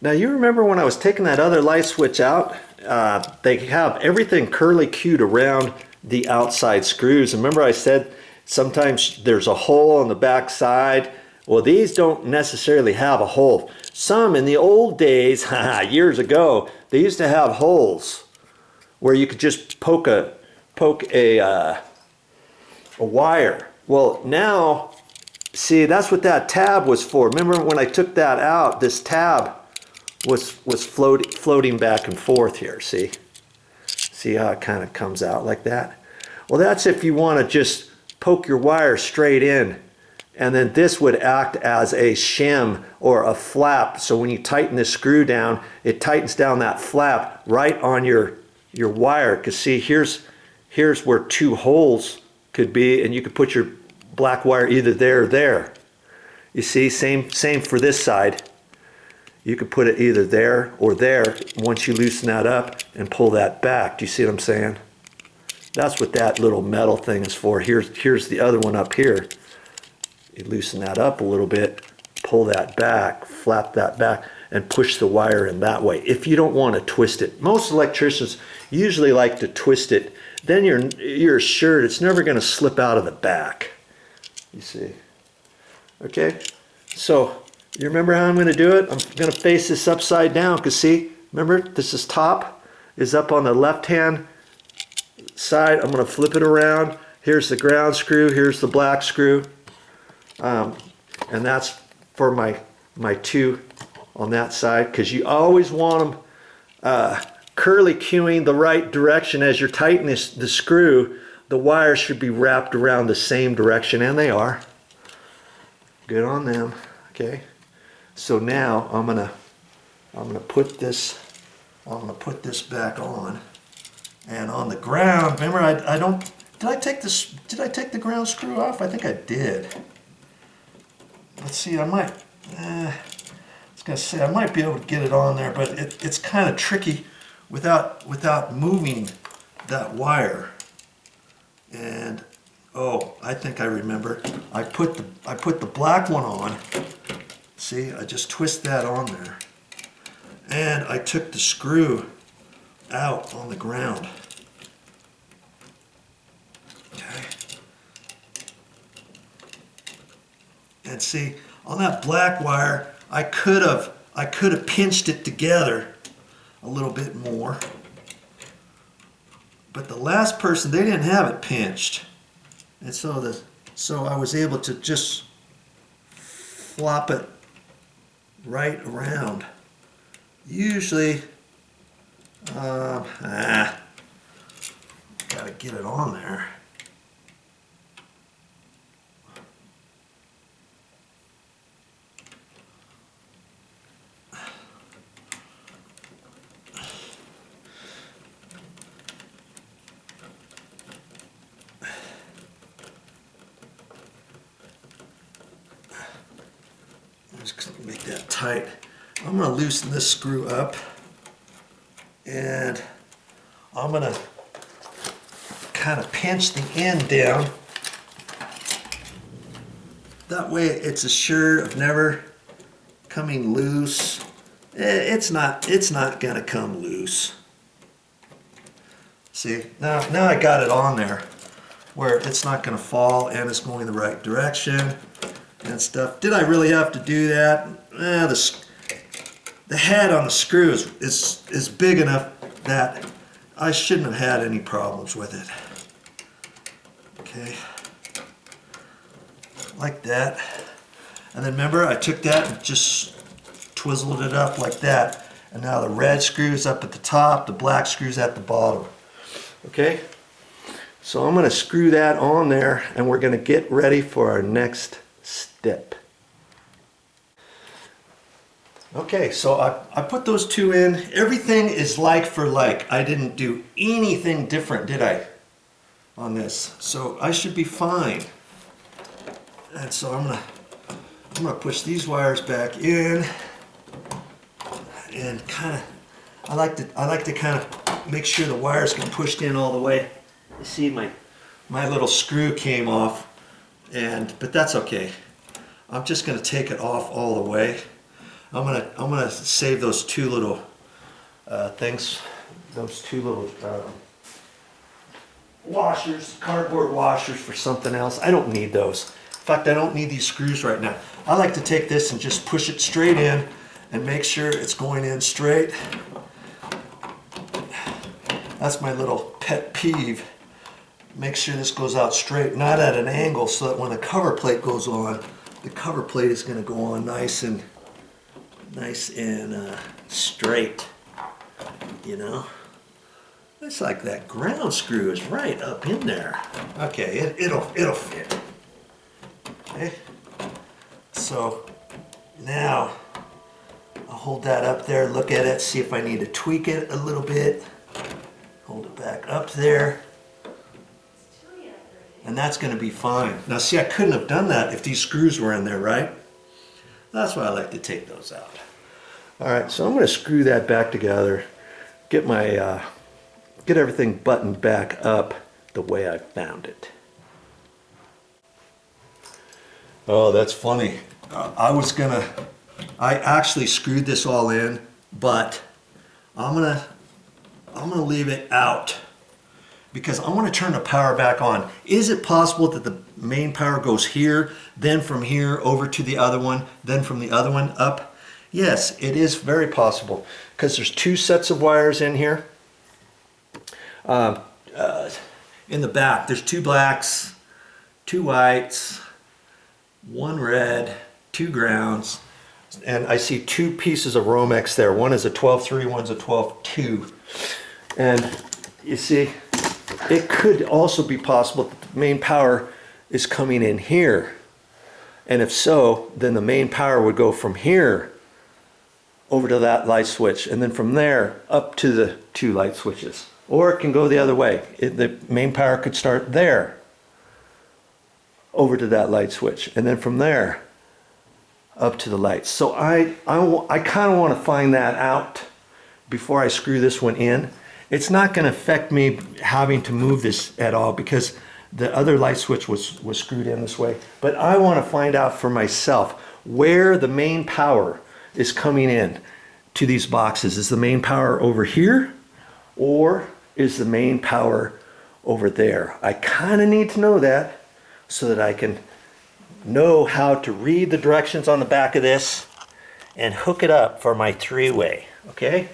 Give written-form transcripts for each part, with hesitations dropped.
Now you remember when I was taking that other light switch out, they have everything curly cued around the outside screws. Remember I said sometimes there's a hole on the back side? Well, these don't necessarily have a hole. Some in the old days, years ago, they used to have holes where you could just poke a wire. Well, now, see, that's what that tab was for. Remember when I took that out, this tab was floating back and forth here, see? See how it kind of comes out like that? Well, that's if you want to just poke your wire straight in, and then this would act as a shim or a flap. So when you tighten this screw down, it tightens down that flap right on your wire. Because see, here's where two holes could be, and you could put your black wire either there or there. You see, same for this side. You could put it either there or there once you loosen that up and pull that back. Do you see what I'm saying? That's what that little metal thing is for. Here's the other one up here. You loosen that up a little bit, pull that back, flap that back, and push the wire in that way. If you don't want to twist it. Most electricians usually like to twist it. Then you're assured it's never going to slip out of the back. You see? Okay? So, you remember how I'm going to do it? I'm going to face this upside down because see, remember this is top, is up on the left hand side. I'm going to flip it around. Here's the ground screw, here's the black screw. And that's for my two on that side, because you always want them curly cueing the right direction. As you're tightening the screw, the wires should be wrapped around the same direction, and they are. Good on them. Okay. So now I'm gonna put this back on, and on the ground. Remember, I don't. Did I take the ground screw off? I think I did. Let's see. I might. I was gonna say I might be able to get it on there, but it's kind of tricky without moving that wire. And oh, I think I remember. I put the black one on. See, I just twist that on there. And I took the screw out on the ground. Okay. And see, on that black wire, I could have pinched it together a little bit more. But the last person, they didn't have it pinched. And so I was able to just flop it right around. Usually, gotta get it on there. Just make that tight. I'm going to loosen this screw up, and I'm going to kind of pinch the end down. That way it's assured of never coming loose. It's not going to come loose. See, now I got it on there where it's not going to fall and it's going the right direction and stuff. Did I really have to do that? The head on the screw is big enough that I shouldn't have had any problems with it. Okay, like that. And then remember, I took that and just twizzled it up like that. And now the red screw's up at the top, the black screw's at the bottom. Okay, so I'm going to screw that on there, and we're going to get ready for our next step. Okay, so I put those two in. Everything is like for like. I didn't do anything different, did I, on this? So I should be fine. And so I'm gonna push these wires back in, and I like to kind of make sure the wires get pushed in all the way. You see my little screw came off, but that's okay. I'm just gonna take it off all the way. I'm gonna save those two little things, those two little washers, cardboard washers for something else. I don't need those. In fact, I don't need these screws right now. I like to take this and just push it straight in and make sure it's going in straight. That's my little pet peeve. Make sure this goes out straight, not at an angle, so that when the cover plate goes on, the cover plate is going to go on nice and straight, you know. It's like that ground screw is right up in there. Okay, it'll fit. Okay, so now I'll hold that up there, look at it, see if I need to tweak it a little bit. Hold it back up there. And that's going to be fine. Now see, I couldn't have done that if these screws were in there, right? That's why I like to take those out. All right, so I'm going to screw that back together, get my get everything buttoned back up the way I found it. Oh, that's funny. I actually screwed this all in, but I'm gonna leave it out because I want to turn the power back on. Is it possible that the main power goes here, then from here over to the other one, then from the other one up? Yes, it is very possible because there's two sets of wires in here. In the back, there's two blacks, two whites, one red, two grounds, and I see two pieces of Romex there. One is a 12-3, one's a 12-2. And you see, it could also be possible that the main power is coming in here. And if so, then the main power would go from here over to that light switch, and then from there up to the two light switches. Or it can go the other way. The main power could start there over to that light switch, and then from there up to the lights. So I kind of want to find that out before I screw this one in. It's not going to affect me having to move this at all because the other light switch was screwed in this way. But I want to find out for myself where the main power is coming in to these boxes. Is the main power over here, or is the main power over there? I kind of need to know that so that I can know how to read the directions on the back of this and hook it up for my three-way, okay?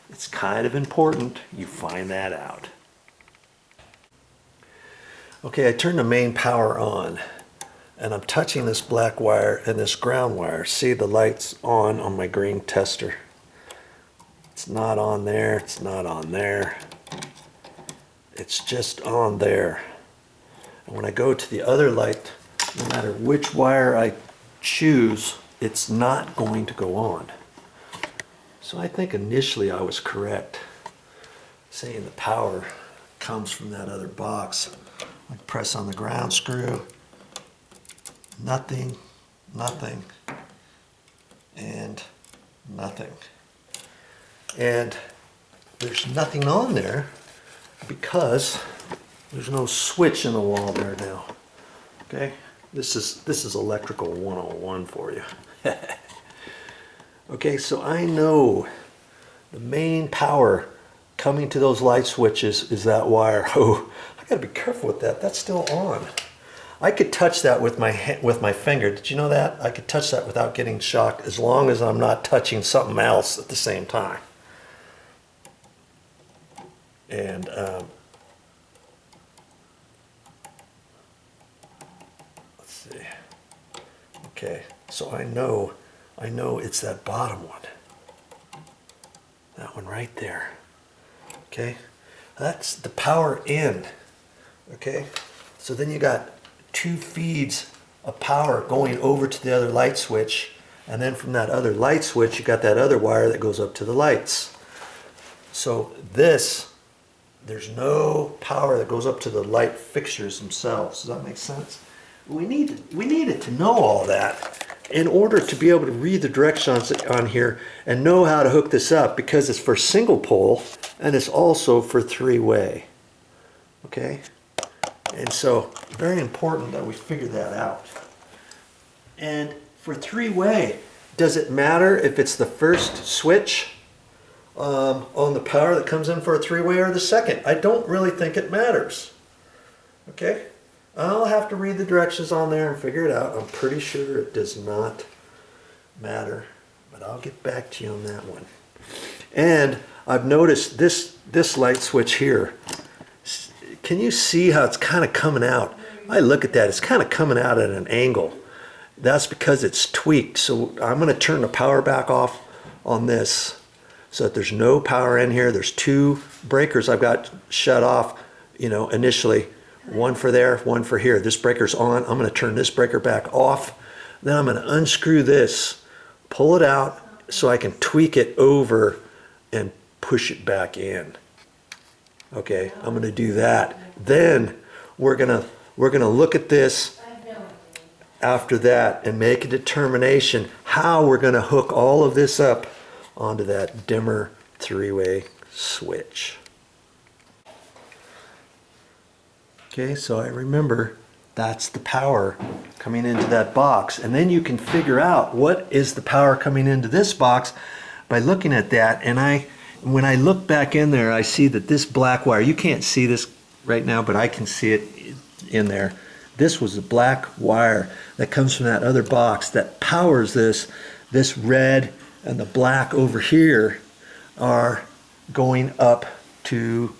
It's kind of important you find that out. Okay, I turned the main power on and I'm touching this black wire and this ground wire. See the light's on my green tester. It's not on there, it's not on there. It's just on there. And when I go to the other light, no matter which wire I choose, it's not going to go on. So I think initially I was correct, saying the power comes from that other box. I press on the ground screw, nothing, nothing, and nothing. And there's nothing on there because there's no switch in the wall there now. Okay, this is electrical 101 for you. Okay, so I know the main power coming to those light switches is that wire. Oh, I gotta be careful with that. That's still on. I could touch that with my finger. Did you know that? I could touch that without getting shocked as long as I'm not touching something else at the same time. And let's see. Okay, so I know it's that bottom one. That one right there. Okay, that's the power in. Okay, so then you got two feeds of power going over to the other light switch, and then from that other light switch you got that other wire that goes up to the lights. So there's no power that goes up to the light fixtures themselves. Does that make sense? We needed to know all that in order to be able to read the directions on here and know how to hook this up, because it's for single pole and it's also for three-way. Okay? And so very important that we figure that out. And for three-way, does it matter if it's the first switch on the power that comes in for a three-way or the second? I don't really think it matters. Okay, I'll have to read the directions on there and figure it out. I'm pretty sure it does not matter, but I'll get back to you on that one. And I've noticed this light switch here. Can you see how it's kind of coming out? I look at that, it's kind of coming out at an angle. That's because it's tweaked. So I'm going to turn the power back off on this so that there's no power in here. There's two breakers I've got shut off, you know, initially. One for there, one for here. This breaker's on. I'm going to turn this breaker back off. Then I'm going to unscrew this, pull it out so I can tweak it over and push it back in. Okay, I'm going to do that. Then we're going to look at this after that and make a determination how we're going to hook all of this up onto that dimmer three-way switch. Okay, so I remember that's the power coming into that box, and then you can figure out what is the power coming into this box by looking at that. And when I look back in there, I see that this black wire, you can't see this right now, but I can see it in there. This was a black wire that comes from that other box that powers this. This red and the black over here are going up to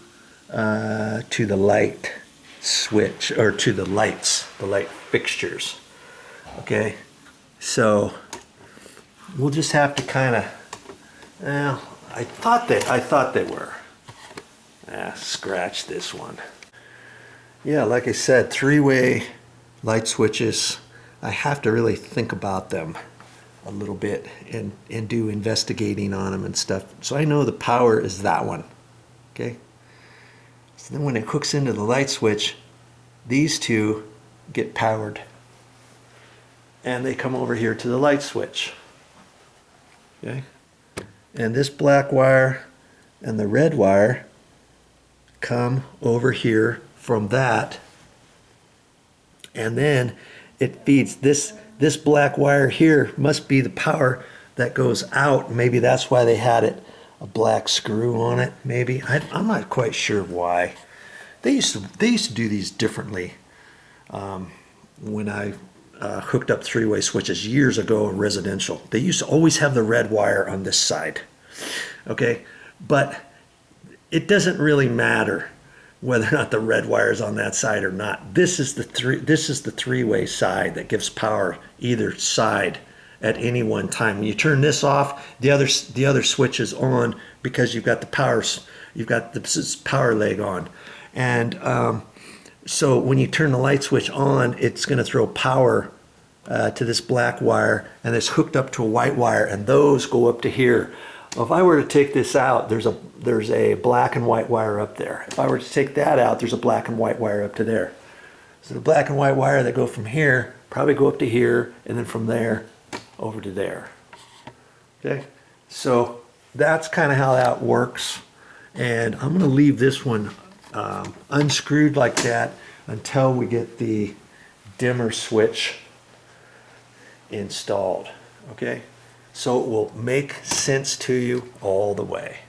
the light switch, or to the lights, the light fixtures. Okay, so we'll just have to kind of, well, I thought they were. Scratch this one. Yeah, like I said, three-way light switches, I have to really think about them a little bit and do investigating on them and stuff. So I know the power is that one. Okay. So then when it hooks into the light switch, these two get powered and they come over here to the light switch. Okay. And this black wire and the red wire come over here from that, and then it feeds this black wire here. Must be the power that goes out. Maybe that's why they had it a black screw on it. Maybe I'm not quite sure why. They used to do these differently when I hooked up three-way switches years ago in residential. They used to always have the red wire on this side. Okay, but it doesn't really matter whether or not the red wire is on that side or not. This is the three-way side that gives power either side at any one time. When you turn this off, the other switch is on because you've got the power leg on. And so when you turn the light switch on, it's going to throw power to this black wire, and it's hooked up to a white wire, and those go up to here. Well, if I were to take this out, there's a black and white wire up there. If I were to take that out, there's a black and white wire up to there. So the black and white wire that go from here probably go up to here, and then from there over to there. Okay, so that's kind of how that works. And I'm going to leave this one unscrewed like that until we get the dimmer switch installed. Okay, so it will make sense to you all the way.